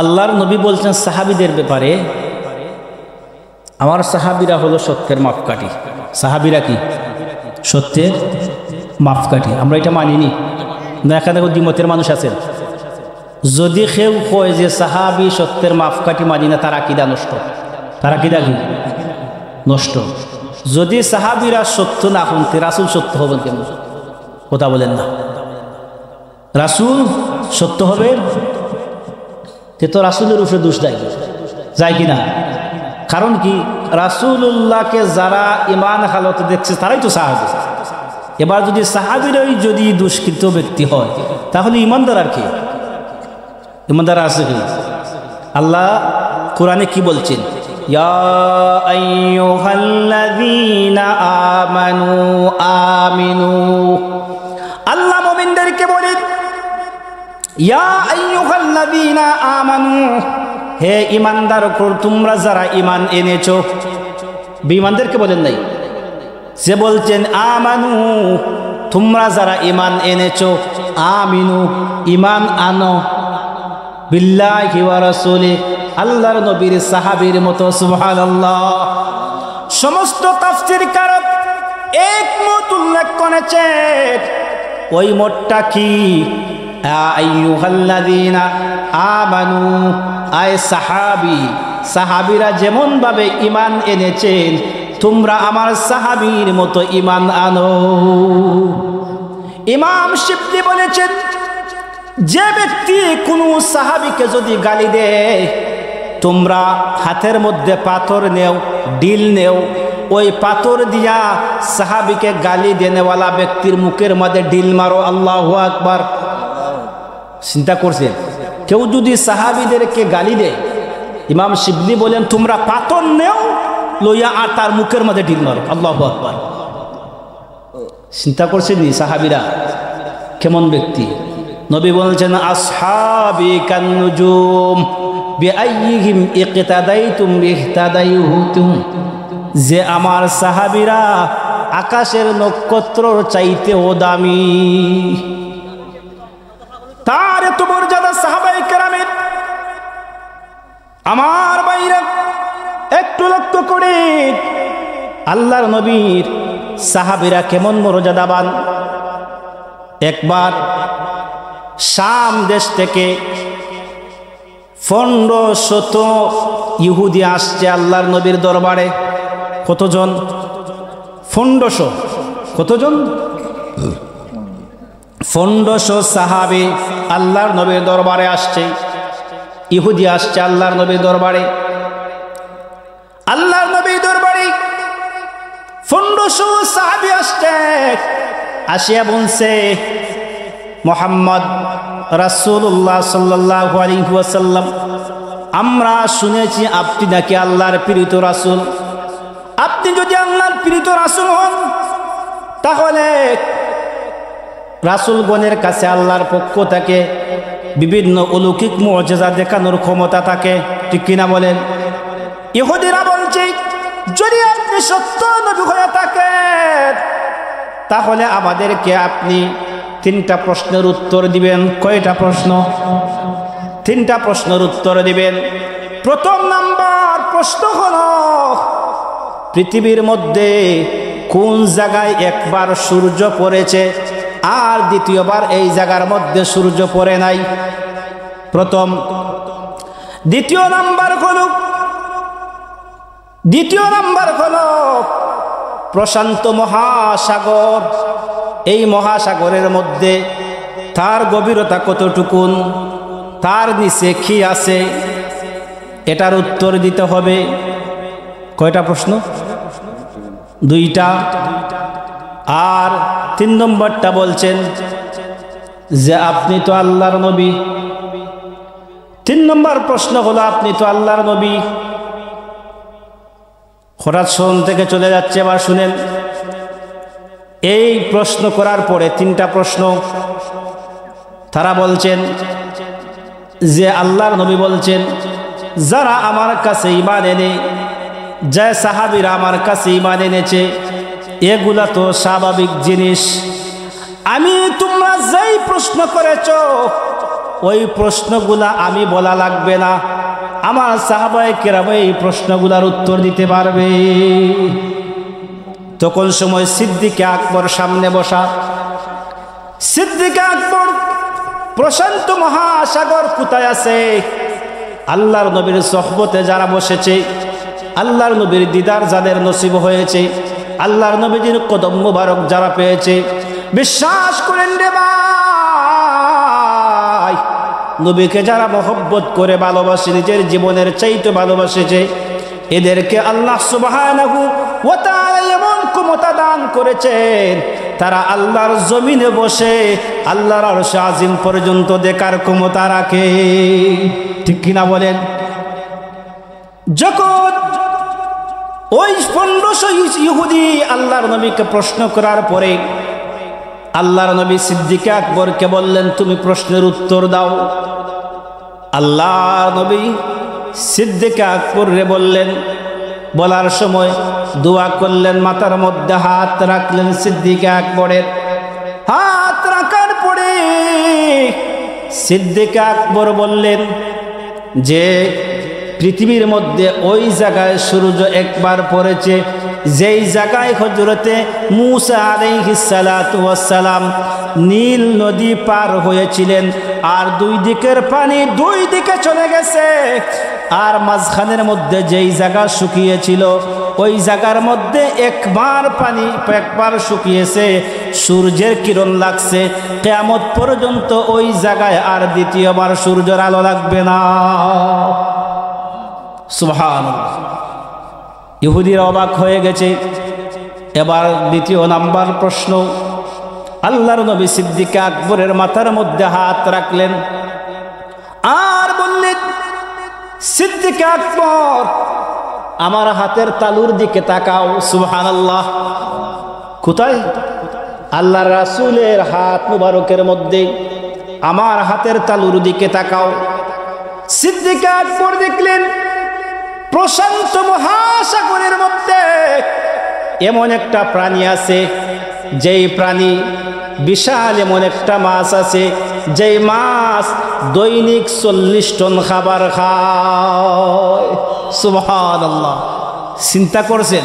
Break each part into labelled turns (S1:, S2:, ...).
S1: আল্লাহর নবী বলছেন সাহাবীদের ব্যাপারে, আমার সাহাবীরা হলো সত্যের মাপকাঠি। সাহাবীরা কি? সত্যের মাপকাঠি। আমরা এটা মানিনি না? এখানে দ্বিমতের মানুষ আছেন। যদি কেউ কয় যে সাহাবী সত্যের মাপকাঠি মানি না, তার আকীদা নষ্ট। তার আকীদা কি? নষ্ট। যদি সাহাবীরা সত্য না হনতে রাসূল সত্য হবেন কেন? কথা বলেন না। রাসূল সত্য হবে তে তো রাসূলের উপরে দোষ দেয় যায় কিনা? কারণ কি? রাসূলুল্লাহকে যারা ঈমান হালতে দেখছে তারাই তো সাহাবী। এবার যদি সাহাবীরাই যদি দুষ্কৃত ব্যক্তি হয়, তাহলে ঈমানদার আর কি? ঈমানদার আছে কি? আল্লাহ কোরআনে কি বলছেন? ইয়া আইয়ুহাল্লাযীনা আমানু আমিনু। আল্লাহ মুমিনদেরকে বলেন ইয়া আইয়ুহাল্লাযীনা আমানু, হে ঈমানদারগণ, তোমরা যারা ঈমান এনেছো। বেঈমানদেরকে বলেন নাই, সে বলছেন আমানু, তোমরা যারা ঈমান এনেছো। আমিনু, ঈমান আনো। বিল্লাহি ওয়া রাসূলি, আল্লাহর নবীর সাহাবীর মতো। সুবহানাল্লাহ। সমস্ত তাফসীরকার একমত উল্লেখ করেছেন। ওই মতটা কি? আইয়ুহাল্লাযীনা আমানু, আয় সাহাবী, সাহাবীরা যেমন ভাবে ঈমান এনেছেন, তোমরা আমার সাহাবীর মতো ঈমান আনো। ইমাম শিবলি বলেছেন, যে ব্যক্তি কোনো সাহাবীকে যদি গালি দেয়, তোমরা হাতের মধ্যে পাথর নেও, ডিল নেও, ওই পাথর দিয়া সাহাবীকে গালি দেনেওয়ালা ব্যক্তির মুখের মধ্যে ডিল মারো। আল্লাহু আকবার। চিন্তা করছেন, কেউ যদি সাহাবীদেরকে গালি দেয়, ইমাম শিবলি বলেন তোমরা পাথর নেও, লইয়া আর তার মুখের মধ্যে ডিল মারো। আল্লাহু আকবার। চিন্তা করছেন নি সাহাবীরা কেমন ব্যক্তি? নবী বলছেন আসহাবি কান্নুজুম বিআইয়িহিম ইকতাদাইতুম ইহতাদাইতুম, যে আমার সাহাবীরা আকাশের নক্ষত্রর চাইতেও দামি। তার এত মর্যাদা সাহাবায়ে কেরামের। আমার ভাইরা একটু লক্ষ্য করে আল্লাহর নবীর সাহাবীরা কেমন মর্যাদাবান। একবার শাম দেশ থেকে 1500 ইহুদি আসছে আল্লাহর নবীর দরবারে। কতজন? 1500। কতজন? 1500 সাহাবী আল্লাহর নবীর দরবারে আসছে। ইহুদি আসছে আল্লাহর নবীর দরবারে। আল্লাহর নবীর দরবারে 1500 সাহাবী আসছে। আসিয়া বলছে, মুহাম্মদ রাসূলুল্লাহ সাল্লাল্লাহু আলাইহি ওয়াসাল্লাম, আমরা শুনেছি আপনি নাকি আল্লাহর প্রেরিত রাসূল। আপনি যদি আল্লাহর প্রেরিত রাসূল হন, তাহলে রাসূলগণের কাছে আল্লাহর পক্ষ থেকে বিভিন্ন অলৌকিক মুজিজা দেখানোর ক্ষমতা থাকে, ঠিক কিনা বলেন? ইহুদিরা বলছে, যদি আপনি সত্য নবী হয়ে থাকেন, তাহলে আমাদেরকে আপনি 3টা প্রশ্নের উত্তর দিবেন। কয়টা প্রশ্ন? 3টা প্রশ্নের উত্তর দিবেন। প্রথম নাম্বার প্রশ্ন হলো, পৃথিবীর মধ্যে কোন জায়গায় একবার সূর্য পড়েছে আর দ্বিতীয়বার এই জায়গার মধ্যে সূর্য পড়ে নাই? প্রথম। দ্বিতীয় নাম্বার হলো প্রশান্ত মহাসাগর। এই মহাসাগরের মধ্যে তার গভীরতা কতটুকুন, তার নিচে কি আছে, এটার উত্তর দিতে হবে। কয়টা প্রশ্ন? 2টা। আর 3 নম্বরটা বলছেন যে আপনি তো আল্লাহর নবী। 3 নম্বর প্রশ্ন হলো আপনি তো আল্লাহর নবী। হঠাৎ শোন থেকে চলে যাচ্ছে, এবার শুনেন। এই প্রশ্ন করার পরে 3টা প্রশ্ন তারা বলছেন যে আল্লাহর নবী বলছেন, যারা আমার কাছে ঈমান এনে, যে সাহাবীরা আমার কাছে ঈমান এনেছে, এগুলা তো স্বাভাবিক জিনিস। আমি তোমরা যেই প্রশ্ন করেছ ওই প্রশ্নগুলা আমি বলা লাগবে না, আমার সাহাবায়ে কেরাম এই প্রশ্নগুলার উত্তর দিতে পারবে। তখন সময় সিদ্দিক আকবর সামনে বসা। সিদ্দিক আকবর প্রশান্ত মহাসাগর কোথায় আছে? আল্লাহর নবীর সোহবতে যারা বসেছে, আল্লাহর নবীর দিদার যাদের নসিব হয়েছে, আল্লাহর নবীজির কদম মুবারক যারা পেয়েছে, বিশ্বাস করেন রে ভাই, নবীকে যারা মহব্বত করে ভালোবাসে, নিজের জীবনের চাইতে ভালোবাসেছে, এদেরকে আল্লাহ সুবহানাহু ওয়া তাআলা এমন ক্ষমতা দান করেছেন, তারা আল্লাহর জমিনে বসে আল্লাহর আরশে আজিম পর্যন্ত দেখার ক্ষমতা রাখে। ঠিক কিনা বলেন? যখন ওই 1500 ইহুদি আল্লাহর নবীকে প্রশ্ন করার পরে আল্লাহর নবী সিদ্দিক আকবরকে বললেন, তুমি প্রশ্নের উত্তর দাও। আল্লাহর নবী সিদ্দিক আকবরকে বললেন, বলার সময় দোয়া করলেন, মাথার মধ্যে হাত রাখলেন। সিদ্দিক আকবরের হাত রাখার পরে সিদ্দিক আকবর বললেন যে পৃথিবীর মধ্যে ওই জায়গায় সূর্য একবার পড়েছে যেই জায়গায় হযরতে মূসা আলাইহিস সালাতু ওয়াস সালাম নীল নদী পার হয়েছিলেন, আর দুই দিকের পানি দুই দিকে চলে গেছে, আর মাঝখানের মধ্যে যেই জায়গা শুকিয়েছিল ওই জায়গার মধ্যে একবার শুকিয়েছে, সূর্যের কিরণ লাগছে, কিয়ামত পর্যন্ত ওই জায়গায় আর দ্বিতীয়বার সূর্যের আলো লাগবে না। সুবহানাল্লাহ। ইহুদিরা অবাক হয়ে গেছে। এবার দ্বিতীয় নাম্বার প্রশ্ন, আল্লাহর নবী সিদ্দিক আকবরের মাথার মধ্যে হাত রাখলেন আর বললেন, সিদ্দিক আকবর আমার হাতের তালুর দিকে তাকাও। সুবহানাল্লাহ। কোথায়? আল্লাহর রাসূলের হাত মুবারকের মধ্যে আমার হাতের তালুর দিকে তাকাও। সিদ্দিক আকবর দেখলেন প্রশান্ত মহাসাগরের মধ্যে এমন একটা প্রাণী আছে, যেই প্রাণী বিশাল, এমন একটা মাছ আছে যেই মাছ দৈনিক 40 টন খাবার খায়। সুবহানাল্লাহ। চিন্তা করছেন?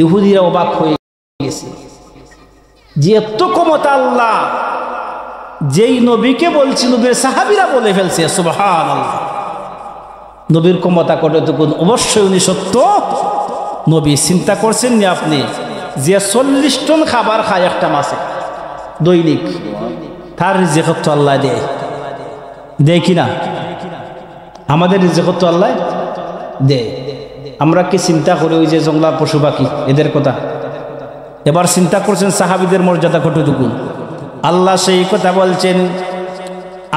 S1: ইহুদিরা অবাক হয়ে গেছে যে এত ক্ষমতা আল্লাহ যেই নবীকে বলছি, নবীর সাহাবীরা বলে ফেলছে। সুবহানাল্লাহ। নবীর ক্ষমতা কতটুকু? অবশ্যই উনি সত্য নবী। চিন্তা করছেন না আপনি যে 40 টন খাবার খায় একটা মাছে দৈনিক, তার রিজিক তো আল্লাহ দেয় কিনা? আমাদের রিজিক তো আল্লাহ দেয়। আমরা কি চিন্তা করি ওই যে জংলা পশু পাখি এদের কথা? এবার চিন্তা করছেন সাহাবীদের মর্যাদা কতটুকু? আল্লাহ সেই কথা বলছেন,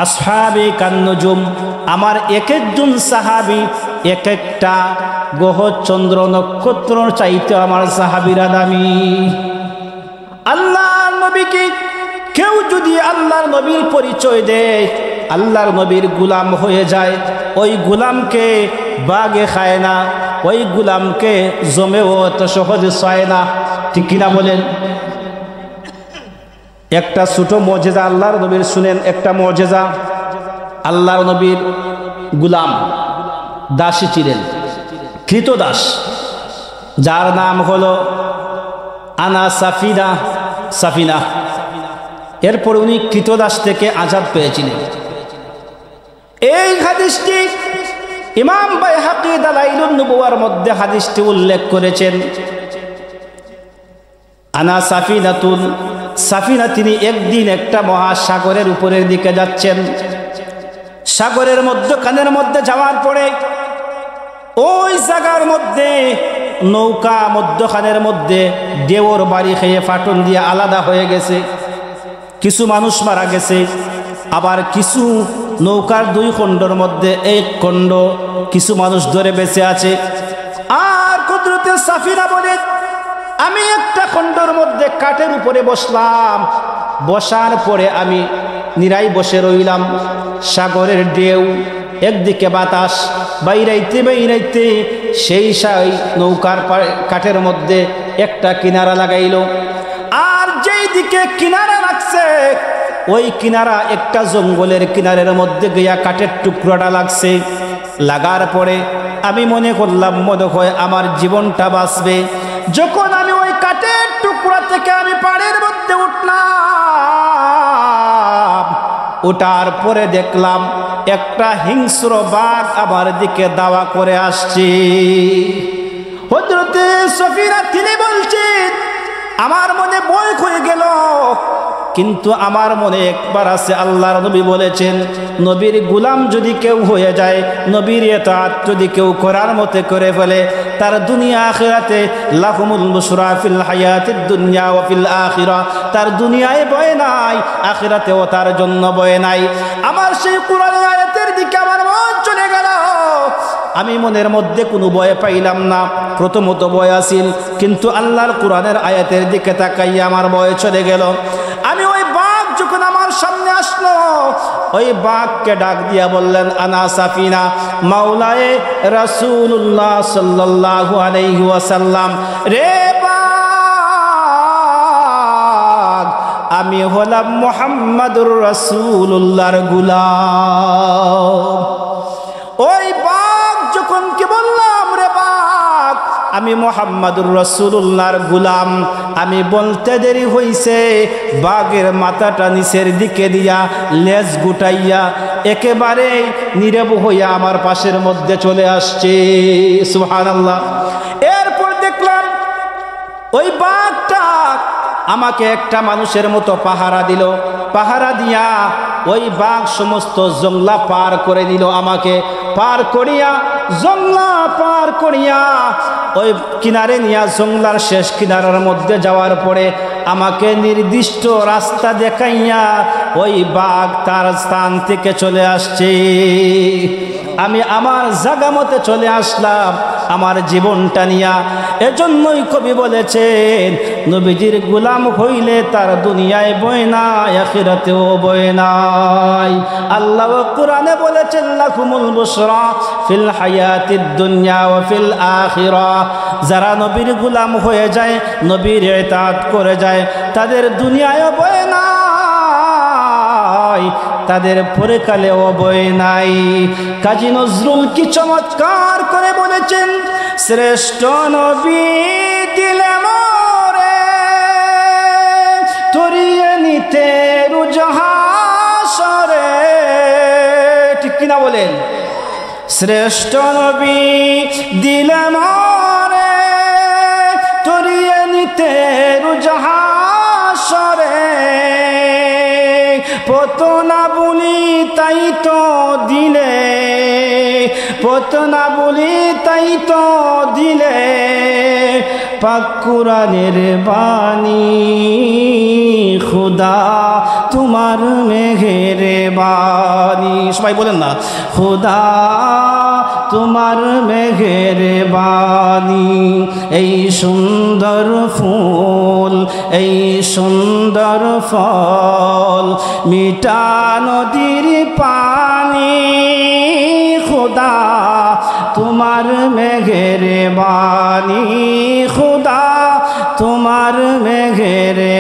S1: আসহাবে কান্নজুম, আমার এক একজন সাহাবী এক একটা গ্রহ চন্দ্র নক্ষত্র চাইতে আমার সাহাবীরা দামি। আল্লাহর নবীকে কেউ যদি আল্লাহর নবীর পরিচয় দেয়, আল্লাহর নবীর গোলাম হয়ে যায়, ওই গোলামকে বাগে খায় না, ওই গোলামকে জমেও এত সহজে ছয় না। ঠিক কিনা বলেন? একটা ছোট মুজিজা আল্লাহর নবীর শুনেন, একটা মুজিজা। আল্লাহর নবীর গোলাম দাসী ছিলেন, কৃতদাস, যার নাম হলো আনা সাফিনা। এরপর উনি কৃতদাস থেকে আজাদ পেয়েছিলেন। এই হাদিসটি ইমাম বাইহাকী দালাইলুন নুবুওয়ার মধ্যে হাদিসটি উল্লেখ করেছেন। আনা সাফিনা তিনি একদিন একটা মহাসাগরের উপরের দিকে যাচ্ছেন। সাগরের মধ্যখানের মধ্যে যাওয়ার পরে ওই জায়গার মধ্যে নৌকা মধ্যখানের মধ্যে দেওর বাড়ি খেয়ে ফাটন দিয়ে আলাদা হয়ে গেছে। কিছু মানুষ মারা গেছে, আবার কিছু নৌকার দুই খণ্ডর মধ্যে এক খণ্ড কিছু মানুষ ধরে বেঁচে আছে। আর কুদরতে সাফিনা বলে, আমি একটা খণ্ডর মধ্যে কাঠের উপরে বসলাম, বসার পরে আমি নিরাই বসে রইলাম। সাগরের ঢেউ, একদিকে বাতাস, বাইরাইতে সেই নৌকার কাঠের মধ্যে একটা কিনারা লাগাইল। আর যেই দিকে কিনারা লাগছে ওই কিনারা একটা জঙ্গলের কিনারের মধ্যে গিয়া কাঠের টুকরোটা লাগছে। লাগার পরে আমি মনে করলাম মনে হয় আমার জীবনটা বাঁচবে। যখন আমি ওই কাঠের টুকরা থেকে আমি পাড়ের মধ্যে উঠলাম, ওঠার পরে দেখলাম একটা হিংস্র বাঘ আমার দিকে দাওয়া করে আসছে। হযরতে সফিনা তিনি বলছেন আমার মনে ভয় হয়ে গেল, কিন্তু আমার মনে একবার আছে আল্লাহর নবী বলেছেন নবীর গোলাম যদি কেউ হয়ে যায়, নবীর ইতাআত যদি কেউ করার মতে করে ফেলে, তার দুনিয়া আখিরাতে লাহুমুল বুশরা ফিল হায়াতিদ দুনিয়া ওয়া ফিল আখিরা, তার দুনিয়ায় ভয় নাই, আখিরাতেও তার জন্য ভয় নাই। আমার সেই কোরআনের আয়াতের দিকে আমার মন চলে গেল। আমি মনের মধ্যে কোনো ভয় পাইলাম না, প্রথমত ভয় আসিল, কিন্তু আল্লাহর কোরআনের আয়াতের দিকে তাকাইয়া আমার ভয় চলে গেল। আমি ওই বাঘ যখন আমার সামনে আসলো, ওই বাঘকে ডাক দিয়া বললেন আনা সাফিনা মাওলায়ে রাসূলুল্লাহ সাল্লাল্লাহু আলাইহি ওয়াসাল্লাম, রে বাঘ আমি হলাম মুহাম্মাদুর রাসূলুল্লাহর গোলাম। ওই বাঘ যখন কি বললাম রে বাঘ আমি মুহাম্মাদুর রাসূলুল্লাহর গোলাম, আমি বলতে দেরি হইছে, বাঘের মাথাটা নিচের দিকে দিয়া লেজ গুটাইয়া একেবারে নীরব হইয়া আমার পাশের মধ্যে চলে আসছে। সুবহানাল্লাহ। এরপর দেখলাম ওই বাঘটা আমাকে একটা মানুষের মতো পাহারা দিল। পাহারা দিয়া ওই বাঘ সমস্ত জংলা পার করে দিল, আমাকে পার করিয়া জংলা পার করিয়া ওই কিনারে নিয়া জংলার শেষ কিনারার মধ্যে যাওয়ার পরে আমাকে নির্দিষ্ট রাস্তা দেখাইয়া ওই বাঘ তার স্থান থেকে চলে আসছে। আমি আমার জায়গা মতে চলে আসলাম আমার জীবনটা নিয়া। এজন্যই কবি বলেছেন নবীজির গোলাম হইলে তার দুনিয়ায় ভয় নাই, আখিরাতেও ভয় নাই। আল্লাহ কোরআনে বলেছেন লাকুমুল বুশরা ফিল হায়াতিদ দুনিয়া ওয়া ফিল আখিরা, যারা নবীর গোলাম হয়ে যায়, নবীর ইতাআত করে যায়, তাদের দুনিয়ায়ও ভয় নাই, তাদের পরকালেও ভয় নাই। কাজী নজরুল কি চমৎকার করে বলেছেন, শ্রেষ্ঠ নবী দিলে মোরে তরিয়ে নিতে রুজহাসরে। ঠিক কিনা বলেন? শ্রেষ্ঠ নবী দিলে মোরে তরিয়ে নিতে রুজহাসরে, পতনা বলি তাই তো দিলে, পতনা বলি তাই তো দিলে, পাক কুরআনের বাণী খুদা তোমার মেহেরবানি। সবাই বলেন না, খুদা তোমার মেহেরবানি। এই সুন্দর ফুল, এই সুন্দর ফল, মিঠা নদীর পানি, খুদা তোমার মেহেরবানি, খুদা তোমার মেহেরবানি।